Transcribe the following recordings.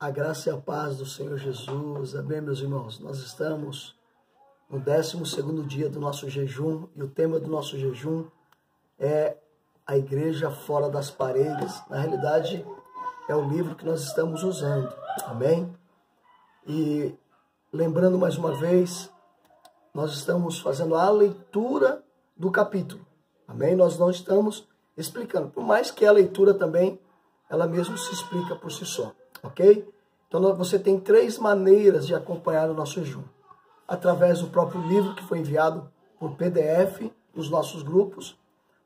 A graça e a paz do Senhor Jesus. Amém, meus irmãos. Nós estamos no 12º dia do nosso jejum e o tema do nosso jejum é a igreja fora das paredes. Na realidade, é o livro que nós estamos usando. Amém? E lembrando mais uma vez, nós estamos fazendo a leitura do capítulo. Amém? Nós não estamos explicando. Por mais que a leitura também, ela mesmo se explica por si só. Ok? Então você tem 3 maneiras de acompanhar o nosso jejum. Através do próprio livro que foi enviado por PDF nos nossos grupos.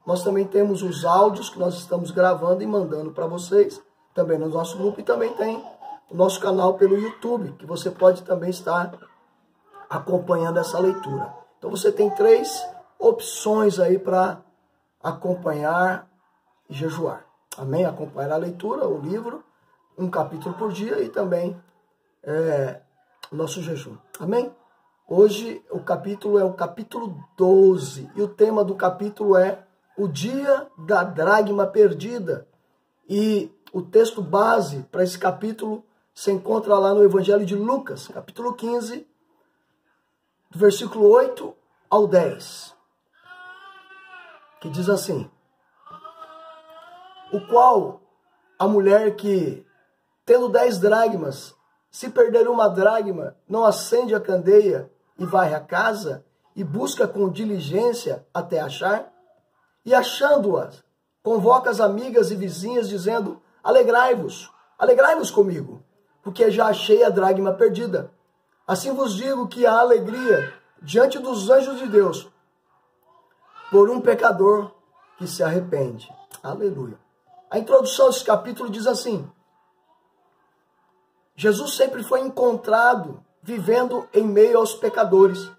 Nós também temos os áudios que nós estamos gravando e mandando para vocês, também no nosso grupo. E também tem o nosso canal pelo YouTube, que você pode também estar acompanhando essa leitura. Então você tem 3 opções aí para acompanhar e jejuar. Amém? Acompanhar a leitura, o livro, um capítulo por dia e também o nosso jejum. Amém? Hoje o capítulo é o capítulo 12 e o tema do capítulo é o dia da dracma perdida. E o texto base para esse capítulo se encontra lá no Evangelho de Lucas, capítulo 15, do versículo 8 ao 10, que diz assim: o qual a mulher que, tendo 10 dracmas, se perder uma dracma, não acende a candeia e varre a casa e busca com diligência até achar? E achando-as, convoca as amigas e vizinhas, dizendo: alegrai-vos comigo, porque já achei a dracma perdida. Assim vos digo que há alegria diante dos anjos de Deus por um pecador que se arrepende. Aleluia. A introdução desse capítulo diz assim: Jesus sempre foi encontrado vivendo em meio aos pecadores.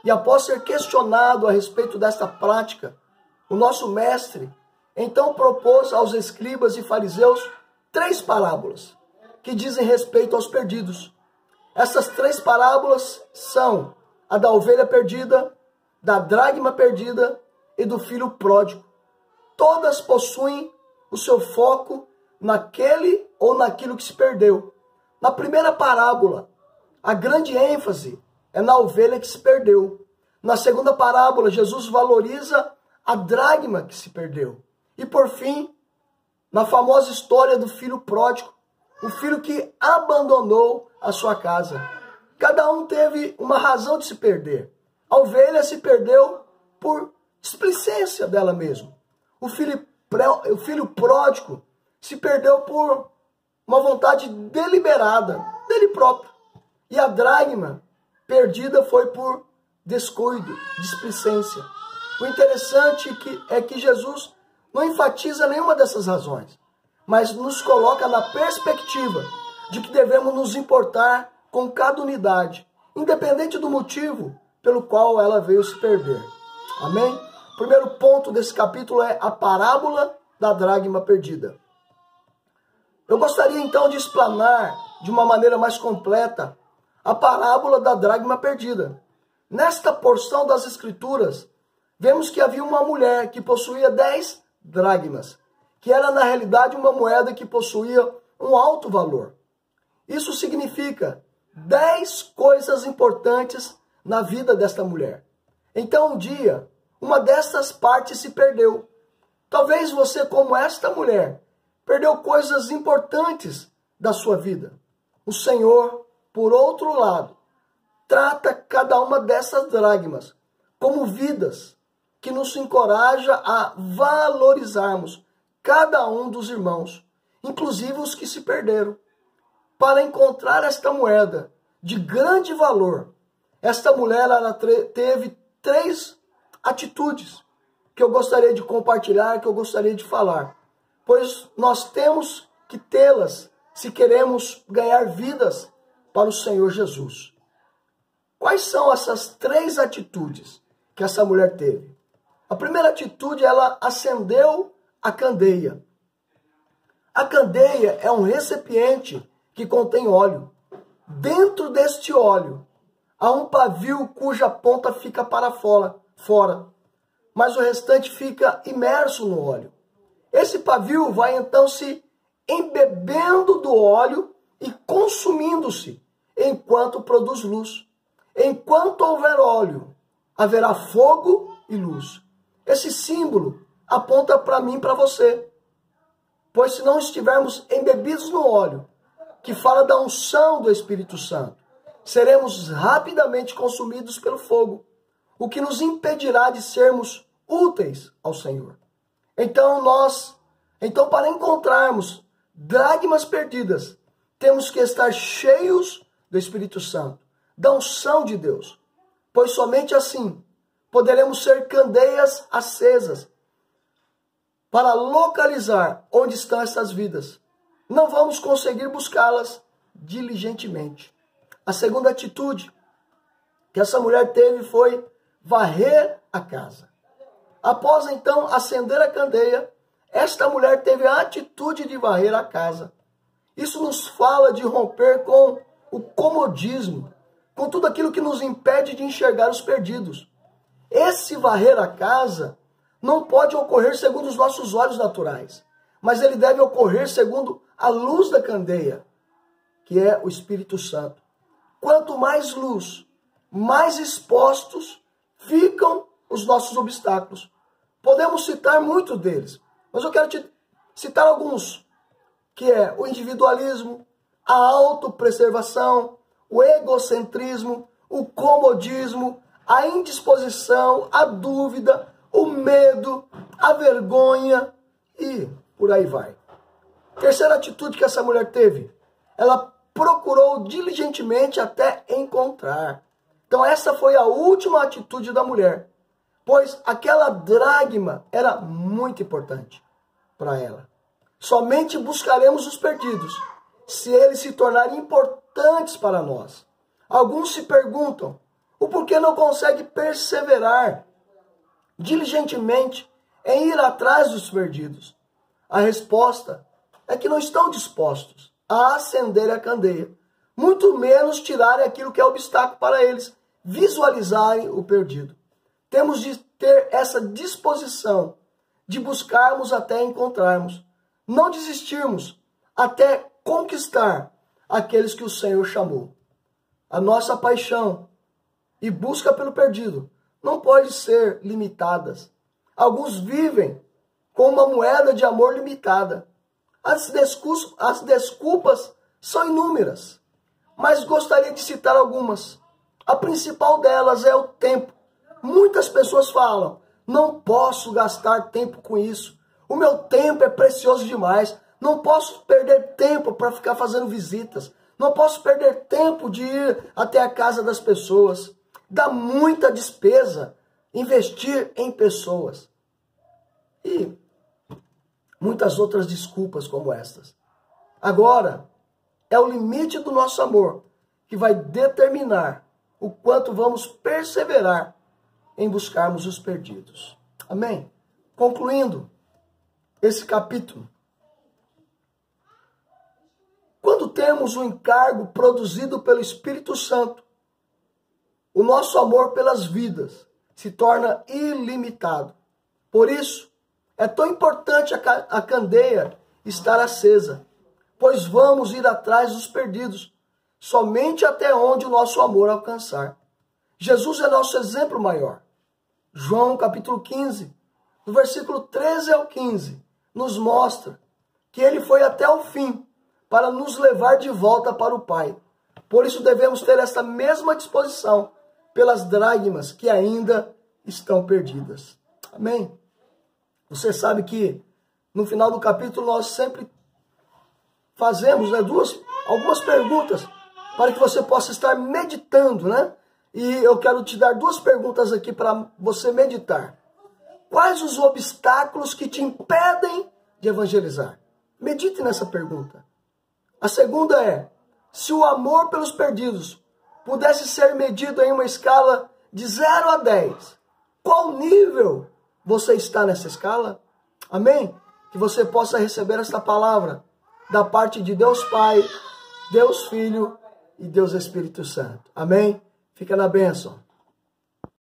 E após ser questionado a respeito desta prática, o nosso mestre então propôs aos escribas e fariseus 3 parábolas que dizem respeito aos perdidos. Essas 3 parábolas são a da ovelha perdida, da dracma perdida e do filho pródigo. Todas possuem o seu foco naquele ou naquilo que se perdeu. Na primeira parábola, a grande ênfase é na ovelha que se perdeu. Na segunda parábola, Jesus valoriza a dracma que se perdeu. E por fim, na famosa história do filho pródigo, o filho que abandonou a sua casa. Cada um teve uma razão de se perder. A ovelha se perdeu por displicência dela mesma. O filho pródigo se perdeu por uma vontade deliberada dele próprio. E a dracma perdida foi por descuido, displicência. O interessante é que Jesus não enfatiza nenhuma dessas razões, mas nos coloca na perspectiva de que devemos nos importar com cada unidade, independente do motivo pelo qual ela veio se perder. Amém? O primeiro ponto desse capítulo é a parábola da dracma perdida. Eu gostaria então de explanar de uma maneira mais completa a parábola da dracma perdida. Nesta porção das Escrituras, vemos que havia uma mulher que possuía 10 dracmas, que era na realidade uma moeda que possuía um alto valor. Isso significa 10 coisas importantes na vida desta mulher. Então um dia, uma dessas partes se perdeu. Talvez você, como esta mulher, perdeu coisas importantes da sua vida. O Senhor, por outro lado, trata cada uma dessas dracmas como vidas que nos encoraja a valorizarmos cada um dos irmãos, inclusive os que se perderam. Para encontrar esta moeda de grande valor, esta mulher ela teve 3 atitudes que eu gostaria de compartilhar, que eu gostaria de falar, pois nós temos que tê-las se queremos ganhar vidas para o Senhor Jesus. Quais são essas 3 atitudes que essa mulher teve? A primeira atitude, ela acendeu a candeia. A candeia é um recipiente que contém óleo. Dentro deste óleo, há um pavio cuja ponta fica para fora, mas o restante fica imerso no óleo. Esse pavio vai então se embebendo do óleo e consumindo-se enquanto produz luz. Enquanto houver óleo, haverá fogo e luz. Esse símbolo aponta para mim e para você. Pois se não estivermos embebidos no óleo, que fala da unção do Espírito Santo, seremos rapidamente consumidos pelo fogo, o que nos impedirá de sermos úteis ao Senhor. Então para encontrarmos dracmas perdidas, temos que estar cheios do Espírito Santo, da unção de Deus, pois somente assim poderemos ser candeias acesas para localizar onde estão essas vidas. Não vamos conseguir buscá-las diligentemente. A segunda atitude que essa mulher teve foi varrer a casa. Após então acender a candeia, esta mulher teve a atitude de varrer a casa. Isso nos fala de romper com o comodismo, com tudo aquilo que nos impede de enxergar os perdidos. Esse varrer a casa não pode ocorrer segundo os nossos olhos naturais, mas ele deve ocorrer segundo a luz da candeia, que é o Espírito Santo. Quanto mais luz, mais expostos ficam os nossos obstáculos. Podemos citar muitos deles, mas eu quero te citar alguns, que é o individualismo, a autopreservação, o egocentrismo, o comodismo, a indisposição, a dúvida, o medo, a vergonha e por aí vai. Terceira atitude que essa mulher teve, ela procurou diligentemente até encontrar. Então essa foi a última atitude da mulher, pois aquela dracma era muito importante para ela. Somente buscaremos os perdidos se eles se tornarem importantes para nós. Alguns se perguntam o porquê não consegue perseverar diligentemente em ir atrás dos perdidos. A resposta é que não estão dispostos a acender a candeia, muito menos tirarem aquilo que é obstáculo para eles visualizarem o perdido. Temos de ter essa disposição de buscarmos até encontrarmos, não desistirmos até conquistar aqueles que o Senhor chamou. A nossa paixão e busca pelo perdido não pode ser limitadas. Alguns vivem com uma moeda de amor limitada. As desculpas são inúmeras, mas gostaria de citar algumas. A principal delas é o tempo. Muitas pessoas falam, não posso gastar tempo com isso. O meu tempo é precioso demais. Não posso perder tempo para ficar fazendo visitas. Não posso perder tempo de ir até a casa das pessoas. Dá muita despesa investir em pessoas. E muitas outras desculpas como estas. Agora, é o limite do nosso amor que vai determinar o quanto vamos perseverar em buscarmos os perdidos. Amém? Concluindo esse capítulo. Quando temos o encargo produzido pelo Espírito Santo, o nosso amor pelas vidas se torna ilimitado. Por isso, é tão importante a candeia estar acesa, pois vamos ir atrás dos perdidos, somente até onde o nosso amor alcançar. Jesus é nosso exemplo maior. João capítulo 15, do versículo 13 ao 15, nos mostra que ele foi até o fim para nos levar de volta para o Pai. Por isso devemos ter essa mesma disposição pelas dracmas que ainda estão perdidas. Amém? Você sabe que no final do capítulo nós sempre fazemos algumas perguntas para que você possa estar meditando, né? E eu quero te dar duas perguntas aqui para você meditar. Quais os obstáculos que te impedem de evangelizar? Medite nessa pergunta. A segunda é, se o amor pelos perdidos pudesse ser medido em uma escala de 0 a 10, qual nível você está nessa escala? Amém? Que você possa receber esta palavra da parte de Deus Pai, Deus Filho e Deus Espírito Santo. Amém? Fica na bênção.